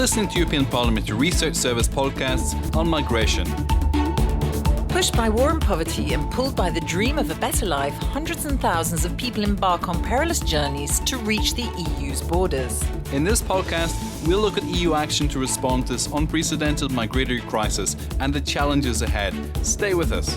listening to European Parliamentary Research Service podcasts on migration. Pushed by war and poverty and pulled by the dream of a better life, hundreds and thousands of people embark on perilous journeys to reach the EU's borders. In this podcast, we'll look at EU action to respond to this unprecedented migratory crisis and the challenges ahead. Stay with us.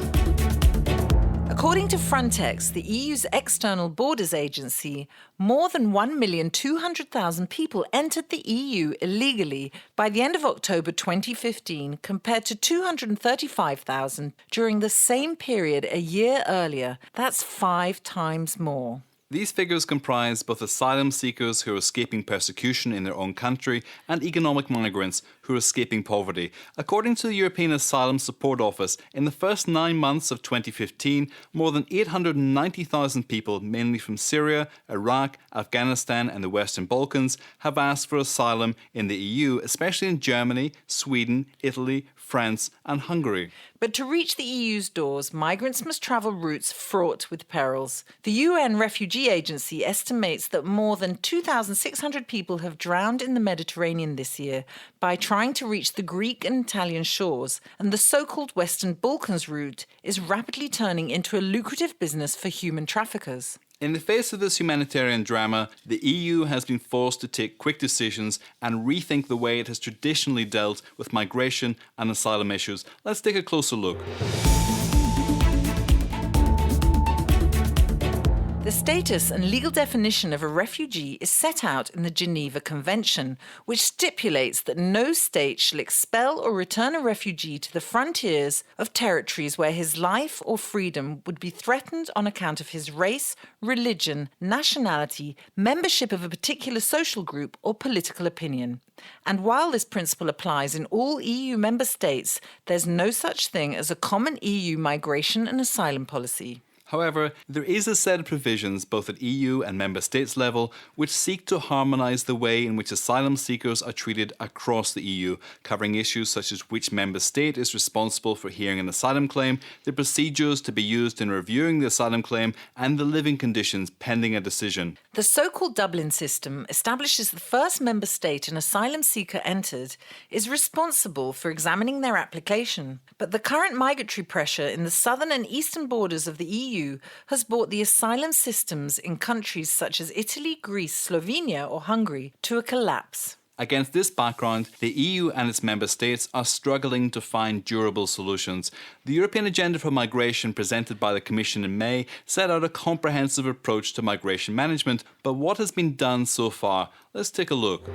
According to Frontex, the EU's external borders agency, more than 1,200,000 people entered the EU illegally by the end of October 2015, compared to 235,000 during the same period a year earlier. That's 5 times more. These figures comprise both asylum seekers who are escaping persecution in their own country and economic migrants who are escaping poverty. According to the European Asylum Support Office, in the first 9 months of 2015, more than 890,000 people, mainly from Syria, Iraq, Afghanistan and the Western Balkans, have asked for asylum in the EU, especially in Germany, Sweden, Italy, France and Hungary. But to reach the EU's doors, migrants must travel routes fraught with perils. The UN Refugee Agency estimates that more than 2,600 people have drowned in the Mediterranean this year by trying to reach the Greek and Italian shores, and the so-called Western Balkans route is rapidly turning into a lucrative business for human traffickers. In the face of this humanitarian drama, the EU has been forced to take quick decisions and rethink the way it has traditionally dealt with migration and asylum issues. Let's take a closer look. The status and legal definition of a refugee is set out in the Geneva Convention, which stipulates that no state shall expel or return a refugee to the frontiers of territories where his life or freedom would be threatened on account of his race, religion, nationality, membership of a particular social group, or political opinion. And while this principle applies in all EU member states, there's no such thing as a common EU migration and asylum policy. However, there is a set of provisions both at EU and member states level which seek to harmonise the way in which asylum seekers are treated across the EU, covering issues such as which member state is responsible for hearing an asylum claim, the procedures to be used in reviewing the asylum claim, and the living conditions pending a decision. The so-called Dublin system establishes the first member state an asylum seeker entered is responsible for examining their application. But the current migratory pressure in the southern and eastern borders of the EU has brought the asylum systems in countries such as Italy, Greece, Slovenia or Hungary to a collapse. Against this background, the EU and its member states are struggling to find durable solutions. The European Agenda for Migration presented by the Commission in May set out a comprehensive approach to migration management, but what has been done so far? Let's take a look.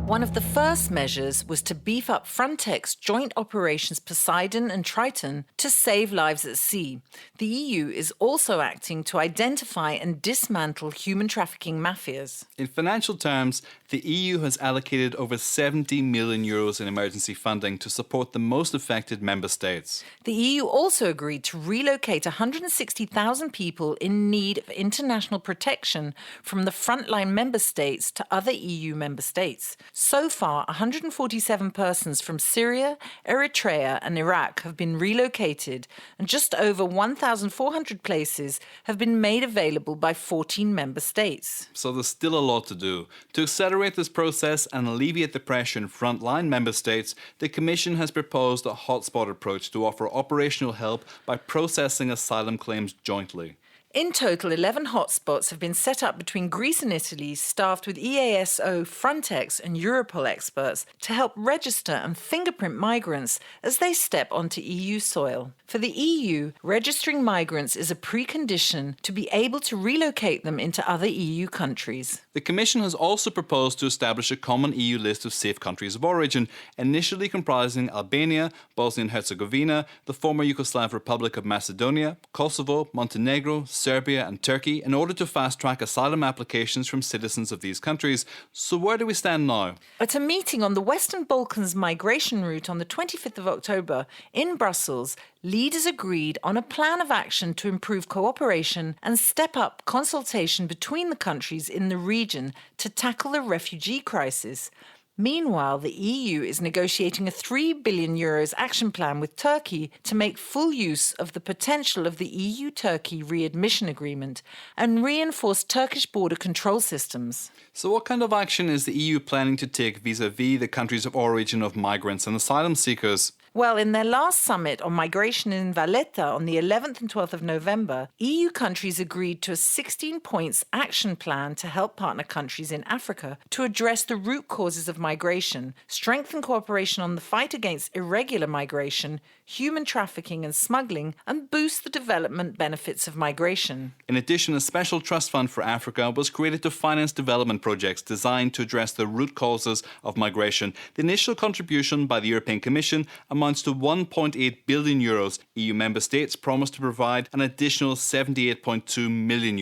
One of the first measures was to beef up Frontex joint operations Poseidon and Triton to save lives at sea. The EU is also acting to identify and dismantle human trafficking mafias. In financial terms, the EU has allocated over €70 million in emergency funding to support the most affected member states. The EU also agreed to relocate 160,000 people in need of international protection from the frontline member states to other EU member states. So far, 147 persons from Syria, Eritrea and Iraq have been relocated, and just over 1,400 places have been made available by 14 member states. So there's still a lot to do. To accelerate this process and alleviate the pressure in frontline member states, the Commission has proposed a hotspot approach to offer operational help by processing asylum claims jointly. In total, 11 hotspots have been set up between Greece and Italy, staffed with EASO, Frontex and Europol experts to help register and fingerprint migrants as they step onto EU soil. For the EU, registering migrants is a precondition to be able to relocate them into other EU countries. The Commission has also proposed to establish a common EU list of safe countries of origin, initially comprising Albania, Bosnia and Herzegovina, the former Yugoslav Republic of Macedonia, Kosovo, Montenegro, Serbia and Turkey, in order to fast-track asylum applications from citizens of these countries. So where do we stand now? At a meeting on the Western Balkans migration route on the 25th of October in Brussels, leaders agreed on a plan of action to improve cooperation and step up consultation between the countries in the region to tackle the refugee crisis. Meanwhile, the EU is negotiating a €3 billion action plan with Turkey to make full use of the potential of the EU-Turkey readmission agreement and reinforce Turkish border control systems. So what kind of action is the EU planning to take vis-à-vis the countries of origin of migrants and asylum seekers? Well, in their last summit on migration in Valletta on the 11th and 12th of November, EU countries agreed to a 16-points action plan to help partner countries in Africa to address the root causes of migration, strengthen cooperation on the fight against irregular migration, human trafficking and smuggling, and boost the development benefits of migration. In addition, a special trust fund for Africa was created to finance development projects designed to address the root causes of migration. The initial contribution by the European Commission amounts to €1.8 billion. EU member states promised to provide an additional €78.2 million.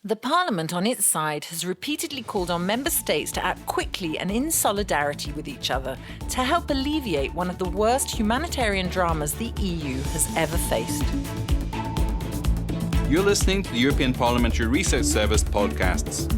The Parliament, on its side, has repeatedly called on member states to act quickly and in solidarity with each other to help alleviate one of the worst humanitarian dramas the EU has ever faced. You're listening to the European Parliamentary Research Service podcasts.